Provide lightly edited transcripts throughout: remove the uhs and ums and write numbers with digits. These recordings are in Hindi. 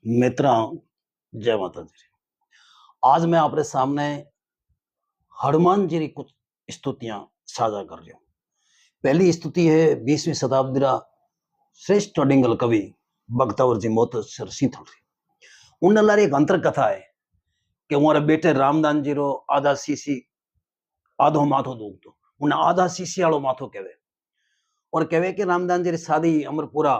मित्रों, जय माता जी। आज मैं आपके सामने हनुमान जी की कुछ स्तुतियां साझा कर रहा हूं। पहली स्तुति है 20वीं शताब्दी रा श्रेष्ठ डिंगल कवि भक्तवर जी मोतेश्वर सिंह। उन लारे एक अंतर कथा है कि हमारे बेटे रामदान जी रो आधा सीसी आधो माथो दुखतो उन्हें आधा सीसी वालो माथो कहवे और कहवे कि रामदान जी री शादी अमरपुरा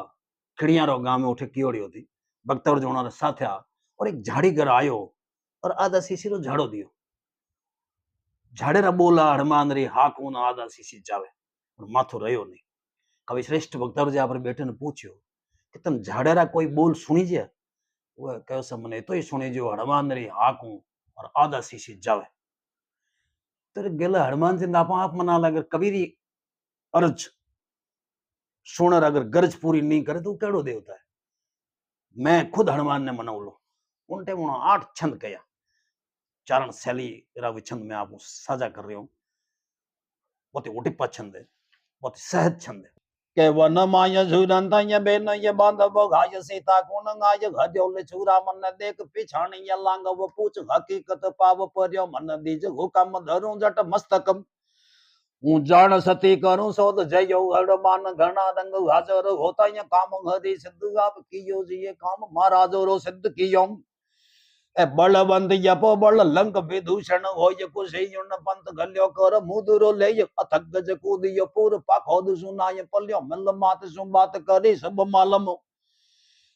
खिड़िया रो गांव में उठे कियोड़ी होती। भक्तवर जी उन्होंने साथ आ और एक झाड़ी घर आयो और आधा सीसी रो झाड़ो दियो। झाड़ेरा बोला हनुमान री हाक ऊन आधा सीसी जावे और माथो रहो नहीं। कवि श्रेष्ठ भक्तर जी आप बेटे ने पूछ्यो कि तुम झाड़ेरा कोई बोल सुनी जे? वह कहो से मने तो ही सुनी जो हनुमान री हाक ऊं और आधा सीसी जावे। तेरे गेले हनुमान जी नापा आप मना लगे कवि री अर्ज सुनर अगर गरज पूरी नहीं करे तो केड़ो देवता है। मैं खुद हनुमान ने मनाऊ लो उन टाइम 8 छंद कया चारण शैली रा छंद में आपको साझा कर रही हूँ। बहुत ही उटिप्पा छंद है, बहुत ही सहज छंद है। के वन माय झुरंत ये बेन ये बांधव घाय सीता गुण गाय घड्योल छुरा मन देख पिछाण ये लांग वो पूछ हकीकत पाव पर्यो मन दीज हुकम धरूं जट मस्तकम हूं जान सती करूं सोद जयो हनुमान घना रंग हाजर होता ये काम हरि सिद्ध आप कियो जी ये काम महाराजो रो सिद्ध कियो ए बलवंत यपो बल लंक विदूषण होय कुशेयुन पंथ गल्यो कर मुदुरो ले अथक गज कूदियो पूर पाखोद सुनाय पल्यो मिल मात सुबात करी सब मालम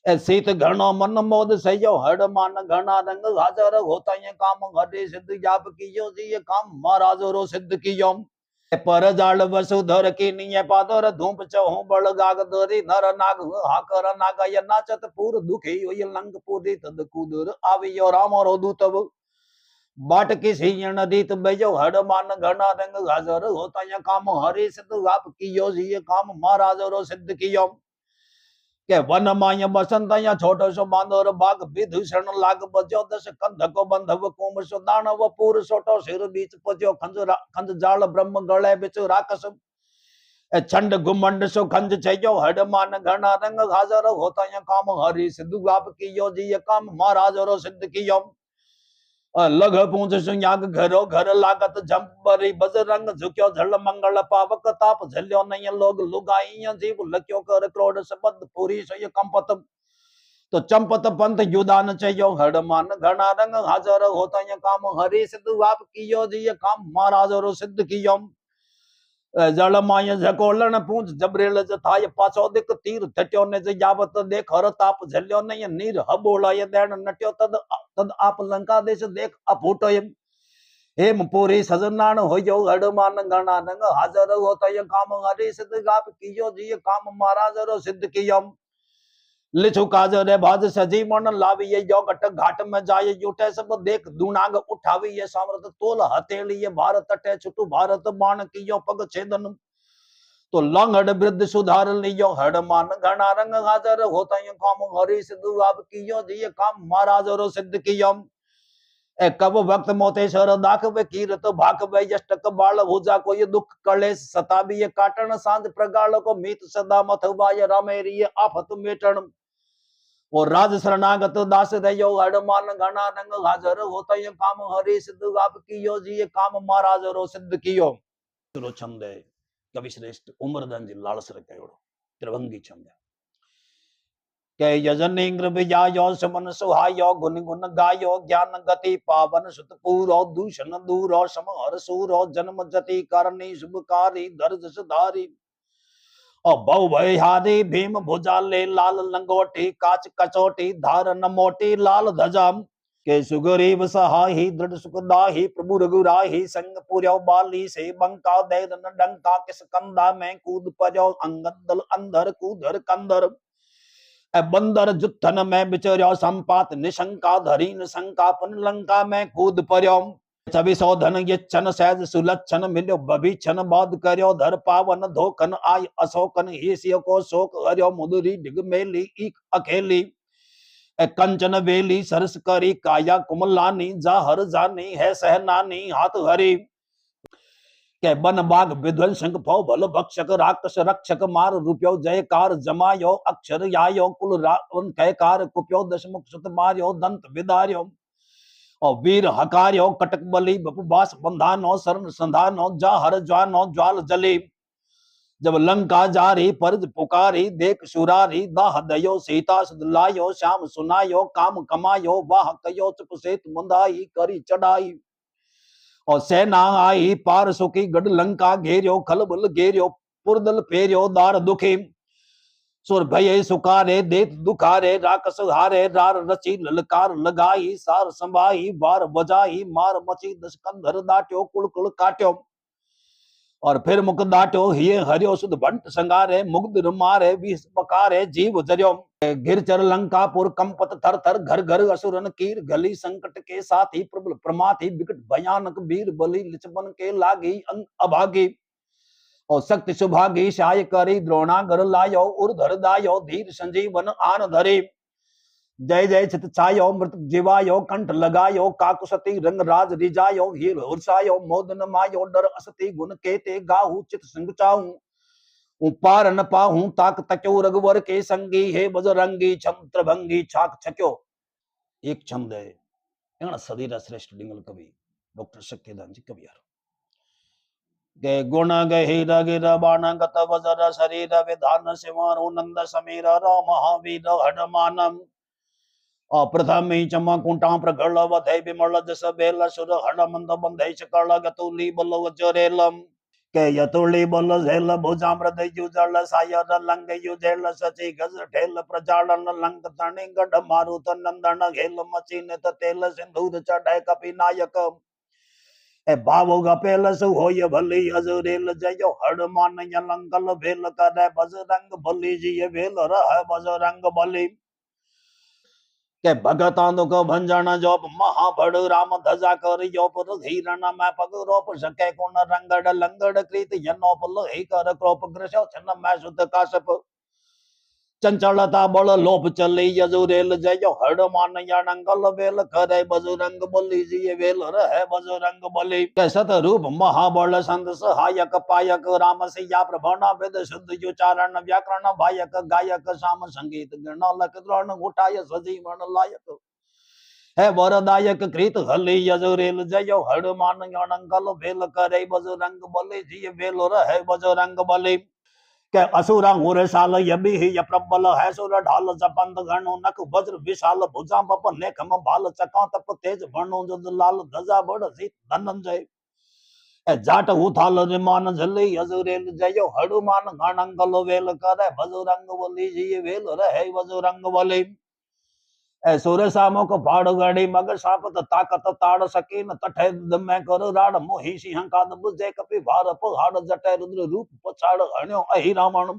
ए सीत घणो मन मोद सयो हनुमान घना रंग हाजर होता ये काम हरि सिद्ध जाप कियो जी ये काम महाराजो रो सिद्ध कियो पर जाल वसुधर की नीय पादर धूप चहु बल गाग दरी नर नाग हाकर नाग य नाचत पूर दुखी हुई लंक पूरी तद कुदर आवियो राम रो दूतव बाट किसी नदीत बेजो हनुमान घना रंग हाजर होता ये काम हरि सिद्ध आप कियो जी ये काम महाराज रो सिद्ध कियो के वन माय बसंत या छोटो सो बांदर बाग विभीषण लाग बजो दस कंध को बंधव कुम सो दानव पूर सोटो सिर बीच पजो खंज जाल ब्रह्म गले बिच राक्षस छंड गुमंड सो खंज छयो हनुमान घना रंग हाजर होता ये काम हरि सिद्ध आप कियो जी ये काम महाराज रो सिद्ध कियो लघ पूंछ सुयाग घरो घर लागत जंपरी बजरंग झुक्यो झल मंगल पावक ताप झल्यो नहीं लोग लुगाई जीव लक्यो कर क्रोध सबद पूरी सय कंपत तो चंपत पंथ युदान चयो हनुमान घना रंग हाजर होता ये काम हरि सिद्ध आप कियो जी ये काम महाराज रो सिद्ध कियो जल माय झकोलन पूंछ जबरेल जथाय पाछो दिक तीर थट्यो ने जावत देख हर ताप झल्यो नहीं नीर हबोलाय देण नट्यो तद तद आप लंका देश देख अफूटय हेम पूरी सजनान होयो हनुमान घना रंग हाजर होता ये काम हरि सिद्ध आप कियो जी ये काम महाराज रो सिद्ध कियो लिछु काजरे भाज सजी मन लावी ये जो घट घाट में जाए जुटे सब देख दुनाग उठावी ये सामर्थ तोल हथेली ये भारत तटे छुटु भारत बाण कियो पग छेदन तो लंगड़ वृद्ध सुधार लियो हनुमान घना रंग हाजर होता ये काम हरि सिद्ध आप कियो जी ये काम महाराज रो सिद्ध कियो ए कब वक्त मोतेश्वर दाखवे कीरत भाखवे यष्टक बाल भुजा को ये दुख कलेश सताबी ये काटन सांझ प्रगाल को मीत सदा मथवा ये रामेरी ये आफत मेटन वो राज शरणागत दास रहो हनुमान घना रंग हाजर होता ये काम हरि सिद्ध आप कियो जी ये काम महाराज रो सिद्ध कियो। छंद है कवि श्रेष्ठ उमरदान जी लालसर कयोड़ो त्रिभंगी छंद के यजन इंद्र विजायो समन सुहायो गुण गुण गायो ज्ञान गति पावन सुत पूरो दूषण दूरो समहर सूरो जन्म जति करणी शुभकारी दर्द सुधारी और बहु भयहारी भीम भुजाले लाल लंगोटी काच कचोटी धार न मोटी लाल ध्वजाम के सुग्रीव सहाही दृढ़ सुखदाही प्रभु रघुराही संग पुर्यो बाली से बंका दे डंका किस कंधा में कूद पर्यो अंगद दल अंधर कूधर कंदर बंदर जुत्थन में बिचर्यो संपात निशंका धरी निशंका पन लंका में कूद पर्यो छवि सौधन ये छन सहज सुलक्षण मिल्यो बभीक्षण बाध कर्यो धर पावन धोकन आय अशोकन ईसियो को शोक हर्यो मुदुरी डिग मेली इक अकेली कंचन वेली सरस करी काया कुमलानी जा हर जानी है सहनानी हाथ हरी के बन बाग विध्वंसक भव भल भक्षक राक्षस रक्षक मार रूप्यो जयकार जमायो अक्षर यायो कुल रावण कहकार कुप्यो दशमुख सुत मार्यो दंत विदार्यो और वीर हकार्यो कटक बलि बपुबास बंधानो शरण संधानो जा हर ज्वानो ज्वाल जली जब लंका जारी परज पुकारी देख सुरारी दाह दयो सीता सुदलायो श्याम सुनायो काम कमायो वाह कयो चुप सेत मुंदाई करी चढ़ाई और सेना आई पार सुखी गढ़ लंका घेरियो खलबल घेरियो पुरदल फेरियो दार दुखी सुर भय सुकारे देत दुखारे राकस हारे रार रची ललकार लगाई सार संभाई बार बजाई मार मची दस कंधर दाट्यो कुल कुल काट्यो और फिर मुख दाट्यो हिये हरियो सुध भंट संगारे मुग्ध मारे विष पकारे जीव जरियो गिरचर लंकापुर कंपत थर थर घर घर असुरन कीर गली संकट के साथ ही प्रबल प्रमाथी विकट भयानक वीर बलि लिचपन के लागी अभागी और शक्ति सुभागी शाय करी द्रोणागर लायो उर्धर दायो धीर संजीवन आन धरे जय जय चित छायो मृत जीवायो कंठ लगायो काकुसती रंग राज रिजायो हीर हुरसायो मोदन मायो डर असती गुण केते गाहु चित संग चाहूं पार न पाहूं ताक तक्यो रघुवर के संगी हे बजरंगी छंत्र भंगी छाक छक्यो। एक छंद है सदीरा श्रेष्ठ डिंगल कवि डॉक्टर शक्तिदान जी कवियार गे गुण गहिर गिर बाण गत वजर शरीर विधान सिंहारो नंद समीर रो महावीर हडमानम प्रथम चम कुंटा प्रगल वधै विमल जस बेल सुर हड मंद बंधै शकल गतुली बल वजरेलम के यतुली बल झेल भुजामृत युजल सायर लंग युजेल सची गज ठेल प्रजालन लंक तणि गढ़ मारुत नंदन घेल मचीन तेल सिंदूर चढ़े कपि नायक ए भावो गपेल सु होय भली अजुरेल जयो हडमान यलंकल भेल करे बजरंग बली जी भेल रह बजरंग बली के भगतान को भंजन जोप महाबड़ राम धजा कर योप धीरण मैं पग रोप सके कोन रंगड़ लंगड़ कृत यनोप लोहि कर क्रोप ग्रसो छन मैं शुद्ध काशप चंचलता बल लोप चली यजुरेल जयो हडमान यणंगल बेल करे बजरंग बली जी वेल रहे बजरंग बली के सत रूप महाबल संत सहायक पायक राम सिया प्रभण वेद शुद्ध उच्चारण व्याकरण भायक गायक साम संगीत गण लक द्रोण उठाय सजीवन लायक है वरदायक कृत हली यजुरेल जयो हडमान यणंगल बेल करे बजरंग बली जी वेल रहे बजरंग बली के असुरा उर साल यबि य प्रबल है सुर ढाल जपंत गणो नक वज्र विशाल भुजा बप नेखम भाल चका तप तेज वर्णो जद लाल ध्वजा बड़ सीत धनंजय जाट उथाल रिमान झली यजुरेल जयो हनुमान गणंगल वेल करे बजरंग बली जी वेल रहे बजरंग बली सुर सामुक फाड़ गड़ी मग सापत ताकत ताड़ सकीन तठे दमै कर राड मोहि सिंह काद बुझे कपि भार पहाड़ जटे रुद्र रूप पछाड़ हण्यो अहि रावण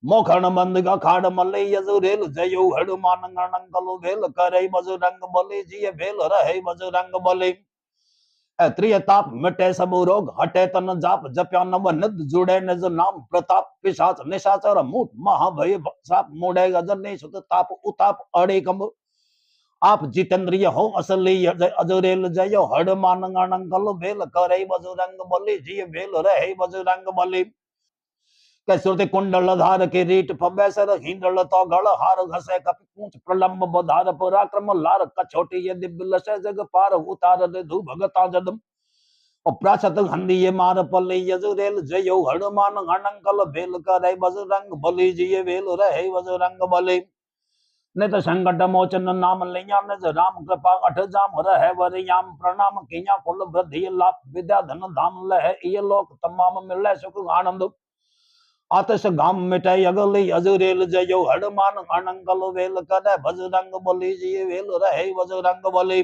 मोखण बंद खाड़ मलई यजुरेल जयो हनुमान गणंगल भेल करे बजरंग बली जी भेल रहे बजरंग बली त्रियताप मिटे सब रोग हटे तन जाप जप्या नव निद जुड़े निज नाम प्रताप पिशाच निशाचर मूठ महाभय साप मूढ़े गजन सुत ताप उताप अड़े कंब आप जितेंद्रिय हो असली अजरेल जयो हडमान गणंगल भेल करे बजरंग बली जी भेल रहे बजरंग बली कैसुरते कुंडल धार के रीट फबैसर हिंडल तो गल हार घसे कपि पूंछ प्रलंब बधार पराक्रम लार कछोटी ये दिव्य लसे जग पार उतार दे धु भगता जदम और प्राचत हंदी ये मार पल्ले यजुरेल जयो हनुमान गणंगल भेल करे बजरंग बली जी भेल रहे बजरंग बली नित संकट मोचन नाम लिया निज राम कृपा अठ जाम रहे वरियाम प्रणाम किया कुल वृद्धि लाभ विद्या धन धाम लह ये लोक तमाम मिले सुख आनंद आतस गाम मिटे अगली अजुरेल जयो हनुमान गणंगल वेल करे बजरंग बली जी वेल रहे बजरंग बली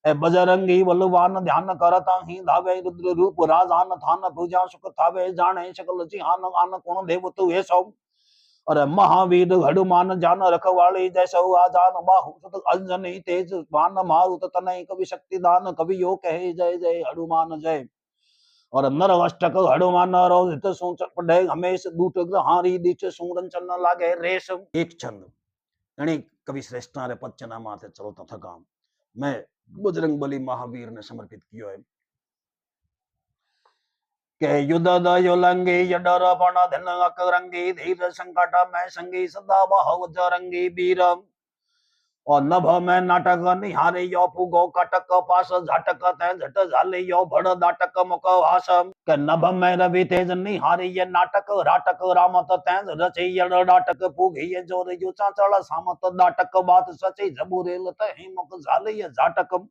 बजरंगी बलवान ध्यान करता ही धावे रुद्र रूप राजान थान पूजा सुख थावे जाने सकल चिहान आन कोण देव तु हे सौ और महावीर हनुमान जान रखवाली जैसो आजान बाहु सुत अंजनी तेज बान मारुत तनय कवि शक्ति दान कवि यो कहे जय जय हनुमान जय और नर अष्टक हनुमान रोहित सोच पढ़े हमेश दूत ग्रहारी दीच सूरन चन्न लागे रेशम। एक छंद यानी कवि श्रेष्ठ रे पच्चना माथे चलो तथा काम मैं बजरंग बली महावीर ने समर्पित कियो है। કે યુદ્ધ દયોલંગી યડર પણ ધન અકરંગી ધીર સંકટ મેં સંગી સદા બહુ જરંગી વીર और नभ में नाटक निहारे यो पुगो कटक पास झटक तै झट झाले यो भड़ दाटक मुक हास के नभ में रवि तेज निहारे ये नाटक राटक रामत तैज रचे यड़ डाटक पुगी ये जोर यु चाचल सामत दाटक बात सची जबुरेल तहि मुक झाले ये झाटक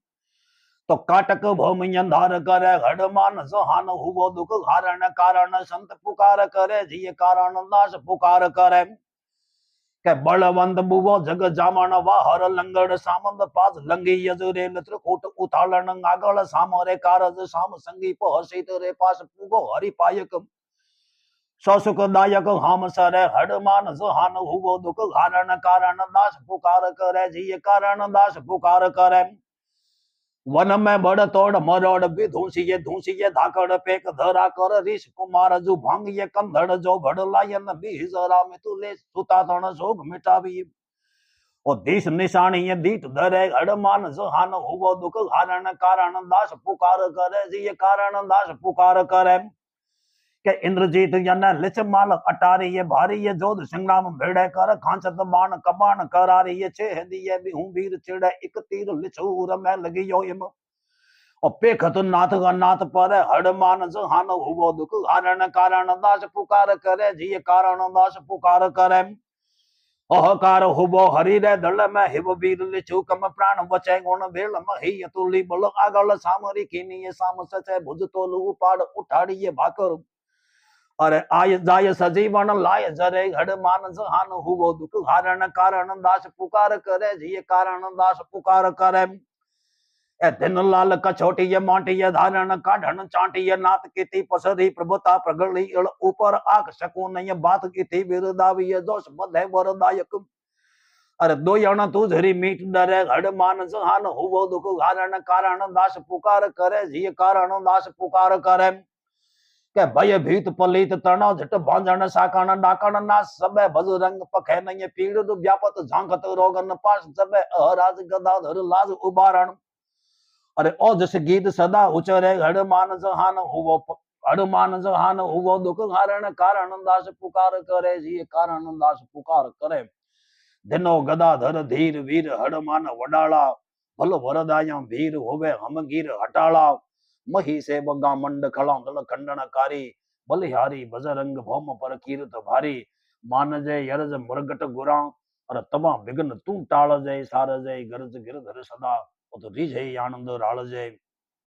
तो काटक भूमि अंधार करे हडमान सहान हुवो दुख हारण कारण संत पुकार करे जिय कारण दास पुकार करे के बलवंत बुवो जग जामण वाहर लंगड़ सामंद पास लंगी यजुरे त्रिकूट उथालन आगल सामरे कारज साम संगी पहसित रे पास पुगो हरि पायक ससुखदायक हम सरे हडमान सहान हुवो दुख हारण कारण दास पुकार करे जिय कारण दास पुकार करे वन में बड़ तोड़ मरोड़ भी धूसिये धाकड़ पेक धरा कर ऋष कुमार जु भांगिये कंधड़ जो भड़ लायन भी हिजरा में तुले सुता तण शोक मिटावी और दीस निशानी ये दीट धरे हडमान सहान हुवो दुख हारण कारण दास पुकार करे जी कारण दास पुकार करे के इंद्रजीत यन लिच माल अटारी ये भारी ये जोध संग्राम भेड़े कर खांचत बाण कबाण करारी ये छे दिए भी हूं वीर चिड़े एक तीर लिछूर में लगी यो इम और पेखत नाथ नाथ पर हडमान सहान हुवो दुख हारण कारण दास पुकार करे जी कारण दास पुकार करे अहकार हुबो हरि रे दल में हिव वीर लिछू कम प्राण बचे गुण भेल मही तुली बल आगल सामरी कीनी ये साम सचे भुज तोलू पाड़ उठाड़ी ये भाकर अरे आय जाय सजीवन लाय जरे हडमान सहान हुवो दुख हारण कारण दास पुकार करे जी कारण दास पुकार करे ए दिन लाल कछोटी ये माटी ये धारण काढ़न चाटी ये नाथ कीती पसरी प्रभुता प्रगली इळ ऊपर आख शकून ये बात कीती बिरदावी ये जोश बधे वरदायक अरे दो यण तू झरी मीट डरे हडमान सहान हुवो दुख हारण कारण दास पुकार करे जी कारण दास पुकार करे के भय भीत पलित तणो झट भांजन साकण डाकण ना सबे बजरंग पखे नय पीड़ व्यापत झांकत रोगन पास सबे अहराज गदाधर लाज उबारण अरे ओ जस गीत सदा उचरे हडमान सहान हुवो दुख हारण कारण दास पुकार करे जी कारण दास पुकार करे दिनो गदाधर धीर वीर हडमान वडाला भल वरदाया वीर होवे हम गिर हटाला मही से बगा मंड खड़ा दल खंडनकारी बलिहारी बजरंग भौम पर कीरत भारी मान जय यरज मुरगट गुरा और तमा विघ्न तू टाल जय सार जय गरज गिरधर सदा उत रिझे आनंद राल जय